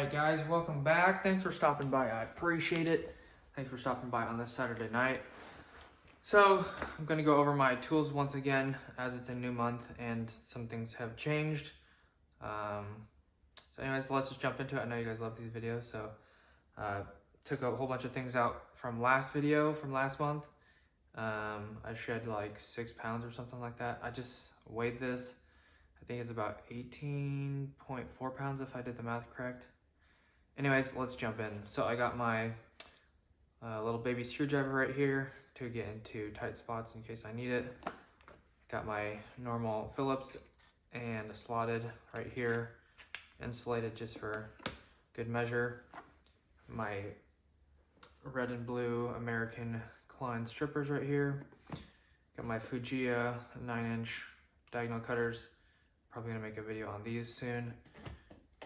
Alright guys, welcome back. Thanks for stopping by. I appreciate it. Thanks for stopping by on this Saturday night. So, I'm going to go over my tools once again as it's a new month and some things have changed. So anyways, let's just jump into it. I know you guys love these videos, so took a whole bunch of things out from last video, from last month. I shed like 6 pounds or something like that. I just weighed this. I think it's about 18.4 pounds if I did the math correct. Anyways, let's jump in. So I got my little baby screwdriver right here to get into tight spots in case I need it. Got my normal Phillips and a slotted right here, insulated just for good measure. My red and blue American Klein strippers right here. Got my Fujiya 9-inch diagonal cutters. Probably gonna make a video on these soon.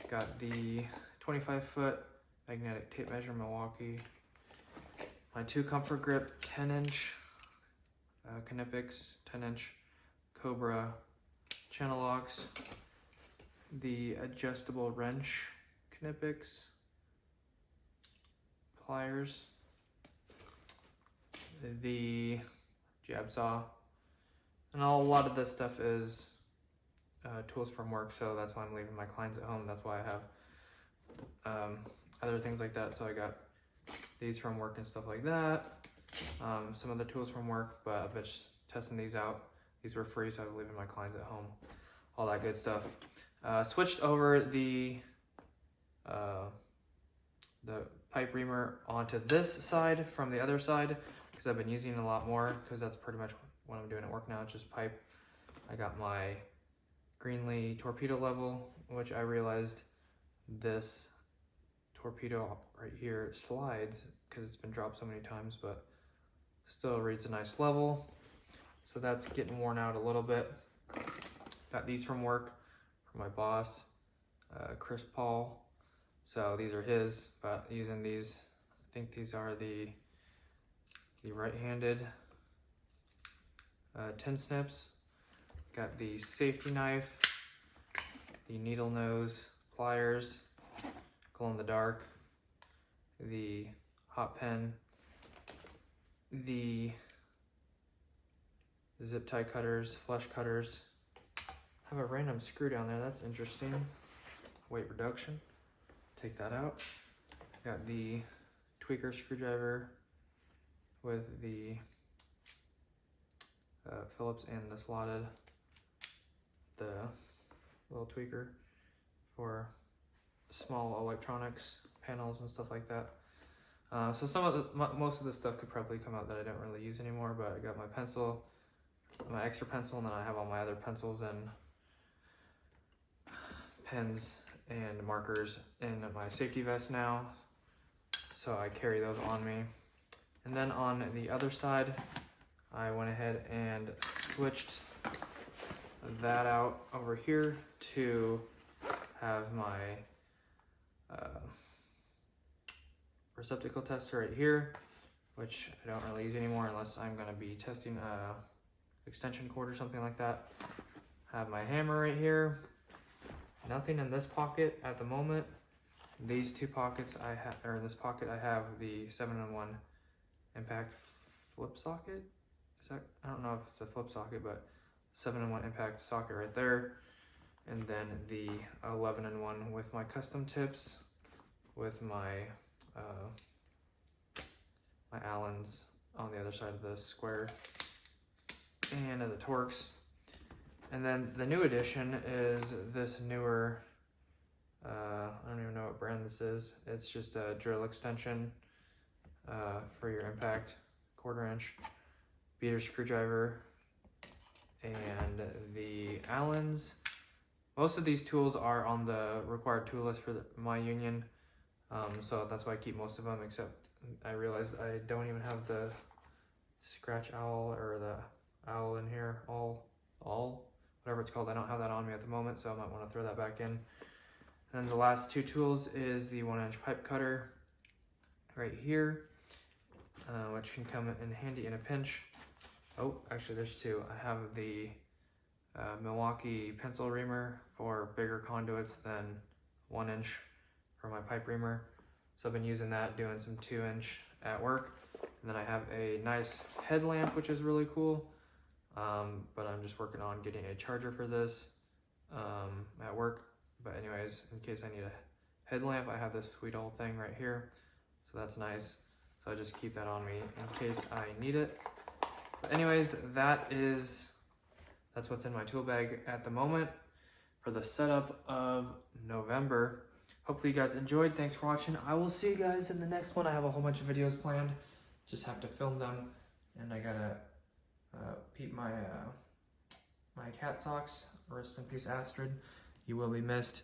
Got the 25-foot magnetic tape measure Milwaukee. My 2 comfort grip 10-inch Knipex 10-inch Cobra channel locks. The adjustable wrench Knipex pliers. The jab saw. And a lot of this stuff is tools from work, so that's why I'm leaving my clients at home. That's why I have other things like that. So I got these from work and stuff like that. Some of the tools from work, but I've been just testing these out. These were free, so I was leaving my clients at home. All that good stuff. Switched over the pipe reamer onto this side from the other side because I've been using it a lot more because that's pretty much what I'm doing at work now. It's just pipe. I got my Greenlee torpedo level, which I realized this torpedo right here slides because it's been dropped so many times, but still reads a nice level. So that's getting worn out a little bit. Got these from work from my boss, Chris Paul. So these are his, but using these, I think these are the right-handed tin snips. Got the safety knife, the needle nose pliers, glow in the dark, the hot pen, the zip tie cutters, flush cutters. I have a random screw down there, that's interesting. Weight reduction, take that out. Got the tweaker screwdriver with the Phillips and the slotted, the little tweaker for small electronics panels and stuff like that. So most of the stuff could probably come out that I don't really use anymore, but I got my pencil, my extra pencil, and then I have all my other pencils and pens and markers in my safety vest now, so I carry those on me. And then on the other side, I went ahead and switched that out over here to have my receptacle tester right here, which I don't really use anymore unless I'm going to be testing a extension cord or something like that. Have my hammer right here. Nothing in this pocket at the moment. These two pockets I have, or in this pocket I have the 7-in-1 impact flip socket. Is that, I don't know if it's a flip socket, but 7-in-1 impact socket right there. And then the 11-in-1 with my custom tips, with my my Allens on the other side of the square, and the Torx. And then the new addition is this newer, I don't even know what brand this is. It's just a drill extension for your impact, 1/4-inch beater screwdriver, and the Allens. Most of these tools are on the required tool list for my union, so that's why I keep most of them, except I realized I don't even have the scratch owl or the owl in here, all whatever it's called. I don't have that on me at the moment, so I might want to throw that back in. And then the last 2 tools is the 1-inch pipe cutter right here, which can come in handy in a pinch. Oh, actually there's 2. I have the Milwaukee pencil reamer for bigger conduits than 1-inch for my pipe reamer. So I've been using that, doing some 2-inch at work. And then I have a nice headlamp, which is really cool. But I'm just working on getting a charger for this at work. But anyways, in case I need a headlamp, I have this sweet old thing right here. So that's nice. So I just keep that on me in case I need it. But anyways, that's what's in my tool bag at the moment for the setup of November. Hopefully you guys enjoyed. Thanks for watching. I will see you guys in the next one. I have a whole bunch of videos planned. Just have to film them. And I gotta peep my my cat socks. Rest in peace, Astrid. You will be missed.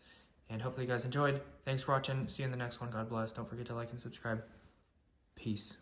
And hopefully you guys enjoyed. Thanks for watching. See you in the next one. God bless. Don't forget to like and subscribe. Peace.